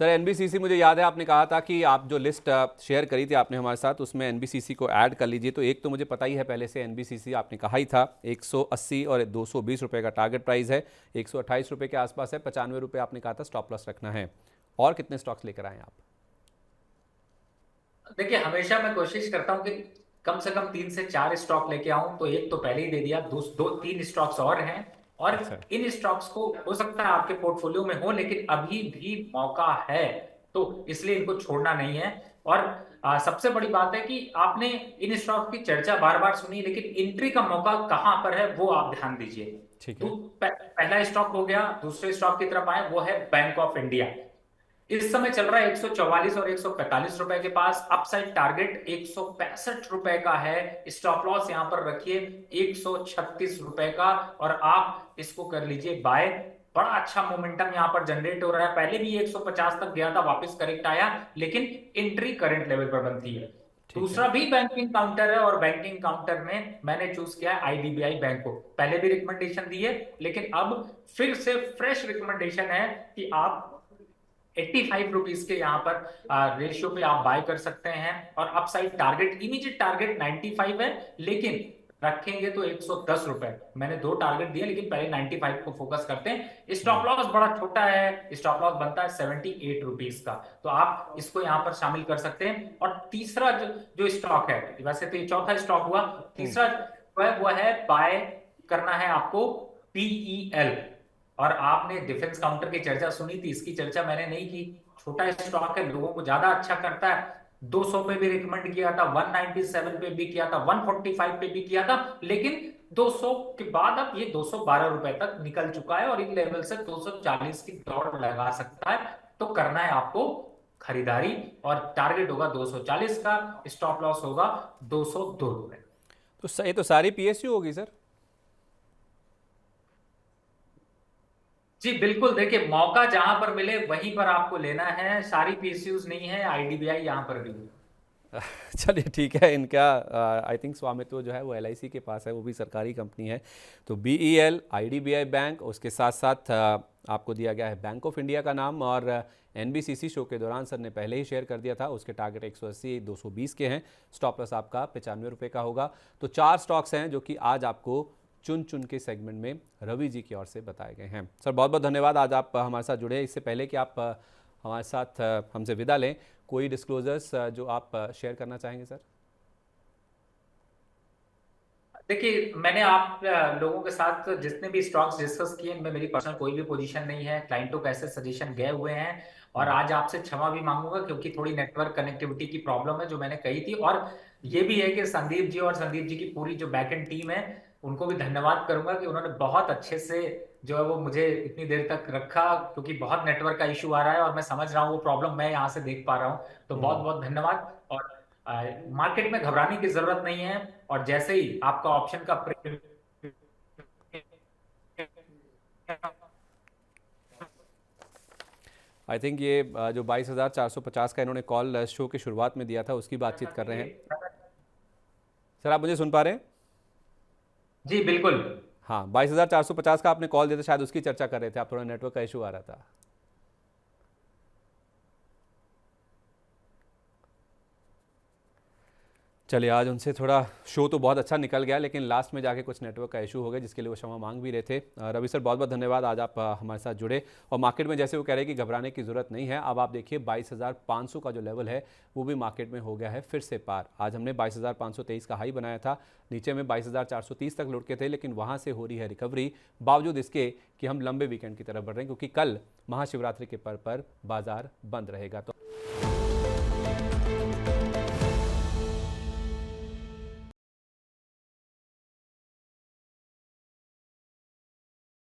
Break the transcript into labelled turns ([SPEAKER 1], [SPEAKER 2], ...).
[SPEAKER 1] Sir NBCC, मुझे याद है आपने कहा था कि आप जो लिस्ट शेयर करी थी आपने हमारे साथ, उसमें एनबीसीसी को ऐड कर लीजिए। तो एक तो मुझे पता ही है पहले से, एनबीसीसी आपने कहा ही था 180 और 220 रुपये का टारगेट प्राइस है, 128 रुपये के आसपास है, 95 रुपये आपने कहा था स्टॉप लॉस रखना है। और कितने स्टॉक्स लेकर आए आप?
[SPEAKER 2] देखिए, हमेशा मैं कोशिश करता हूं कि कम से कम 3 से 4 स्टॉक लेके आऊं। तो एक तो पहले ही दे दिया, दो दो तीन स्टॉक्स और हैं। और
[SPEAKER 1] अच्छा।
[SPEAKER 2] इन स्टॉक्स को हो सकता है आपके पोर्टफोलियो में हो, लेकिन अभी भी मौका है, तो इसलिए इनको छोड़ना नहीं है। और सबसे बड़ी बात है कि आपने इन स्टॉक की चर्चा बार बार सुनी, लेकिन एंट्री का मौका कहां पर है वो आप ध्यान दीजिए।
[SPEAKER 1] ठीक है।
[SPEAKER 2] पहला स्टॉक हो गया, दूसरे स्टॉक की तरफ आए, वो है बैंक ऑफ इंडिया। इस समय चल रहा है 144 और 145 रुपए के पास। अपसाइड टारगेट 165 रुपए का है। स्टॉप लॉस यहां पर रखिए 136 रुपए का, और आप इसको कर लीजिए बाय। बड़ा अच्छा मोमेंटम यहां पर जनरेट हो रहा है। पहले भी 150 तक गया था, वापस करेक्ट आया, लेकिन एंट्री करंट लेवल पर बनती है।
[SPEAKER 1] ठीक है।
[SPEAKER 2] दूसरा भी बैंकिंग काउंटर है, और बैंकिंग काउंटर में मैंने चूज किया है आईडीबीआई बैंक को। पहले भी रिकमेंडेशन दी है, लेकिन अब फिर से फ्रेश रिकमेंडेशन है कि आप 85 रुपीज के यहाँ पर रेशियो पे आप बाय कर सकते हैं। और अपसाइड टारगेट, इमीडिएट टारगेट 95 है, लेकिन रखेंगे तो 110 रुपए। मैंने दो टारगेट दिए, लेकिन पहले 95 को फोकस करते हैं। स्टॉप लॉस बड़ा छोटा है, स्टॉप लॉस बनता है 78 रुपीज का, तो आप इसको यहाँ पर शामिल कर सकते हैं। और तीसरा जो स्टॉक है, वैसे तो ये चौथा स्टॉक हुआ,
[SPEAKER 1] हम्म।
[SPEAKER 2] तीसरा वो है बाय करना है आपको पीईएल। और आपने डिफेंस काउंटर की चर्चा सुनी थी, इसकी चर्चा मैंने नहीं की। छोटा स्टॉक है, लोगों को ज्यादा अच्छा करता है। 200 पे भी रिकमेंड किया था, 197 पे भी किया था, 145 पे भी किया था, लेकिन 200 के बाद अब ये 212 रुपए तक निकल चुका है, और इन लेवल से 240 की दौड़ लगा सकता है। तो करना है आपको खरीदारी, और टारगेट होगा 240 का, स्टॉप लॉस होगा 202 रुपए।
[SPEAKER 1] तो ये तो सारी पीएसयू होगी सर।
[SPEAKER 2] जी बिल्कुल, देखिए मौका जहां पर मिले वहीं पर आपको लेना है। सारी पीएसयूज नहीं है, आईडीबीआई यहां पर भी है।
[SPEAKER 1] चलिए ठीक है। इनका आई थिंक स्वामित्व जो है वो एलआईसी के पास है, वो भी सरकारी कंपनी है। तो बीईएल, आईडीबीआई बैंक, उसके साथ साथ आपको दिया गया है बैंक ऑफ इंडिया का नाम। और एनबीसीसी शो के दौरान सर ने पहले ही शेयर कर दिया था, उसके टारगेट 180 220 के हैं, स्टॉप लॉस आपका 95 रुपये का होगा। तो चार स्टॉक्स हैं जो कि आज आपको चुन चुन के सेगमेंट में रवि जी की ओर से बताए गए हैं। सर बहुत बहुत धन्यवाद, आज आप हमारे साथ जुड़े। इससे पहले कि आप हमारे साथ हमसे विदा लें, कोई डिस्क्लोजर्स जो आप शेयर करना चाहेंगे सर?
[SPEAKER 2] देखिए, मैंने आप लोगों के साथ जितने भी स्टॉक्स डिस्कस किए, इनमें मेरी पर्सनल कोई भी पोजीशन नहीं है। क्लाइंटों को ऐसे सजेशन गए हुए हैं। और
[SPEAKER 1] हम्म।
[SPEAKER 2] आज आपसे क्षमा भी मांगूंगा, क्योंकि थोड़ी नेटवर्क कनेक्टिविटी की प्रॉब्लम है जो मैंने कही थी। और ये भी है कि संदीप जी और संदीप जी की पूरी जो बैकएंड टीम है, उनको भी धन्यवाद करूंगा कि उन्होंने बहुत अच्छे से जो है वो मुझे इतनी देर तक रखा, क्योंकि बहुत नेटवर्क का इशू आ रहा है, और मैं समझ रहा हूँ वो प्रॉब्लम मैं यहाँ से देख पा रहा हूँ। तो बहुत
[SPEAKER 1] हम्म।
[SPEAKER 2] बहुत धन्यवाद। और मार्केट में घबराने की जरूरत नहीं है। और जैसे ही आपका ऑप्शन का
[SPEAKER 1] आई थिंक ये जो 22,450 का इन्होंने कॉल शो की शुरुआत में दिया था, उसकी बातचीत कर रहे हैं। सर आप मुझे सुन पा रहे हैं?
[SPEAKER 2] जी बिल्कुल।
[SPEAKER 1] हाँ, 22,450 का आपने कॉल दिया था, शायद उसकी चर्चा कर रहे थे आप, थोड़ा नेटवर्क का इशू आ रहा था। चलिए, आज उनसे थोड़ा शो तो बहुत अच्छा निकल गया, लेकिन लास्ट में जाके कुछ नेटवर्क का इशू हो गया, जिसके लिए वो क्षमा मांग भी रहे थे। रवि सर बहुत बहुत धन्यवाद, आज आप हमारे साथ जुड़े। और मार्केट में जैसे वो कह रहे हैं कि घबराने की ज़रूरत नहीं है। अब आप देखिए 22,500 का जो लेवल है वो भी मार्केट में हो गया है फिर से पार। आज हमने 22,523 का हाई बनाया था, नीचे में 22,430 तक लुढ़के थे, लेकिन वहाँ से हो रही है रिकवरी, बावजूद इसके कि हम लंबे वीकेंड की तरफ बढ़ रहे हैं, क्योंकि कल महाशिवरात्रि के पर्व पर बाजार बंद रहेगा। तो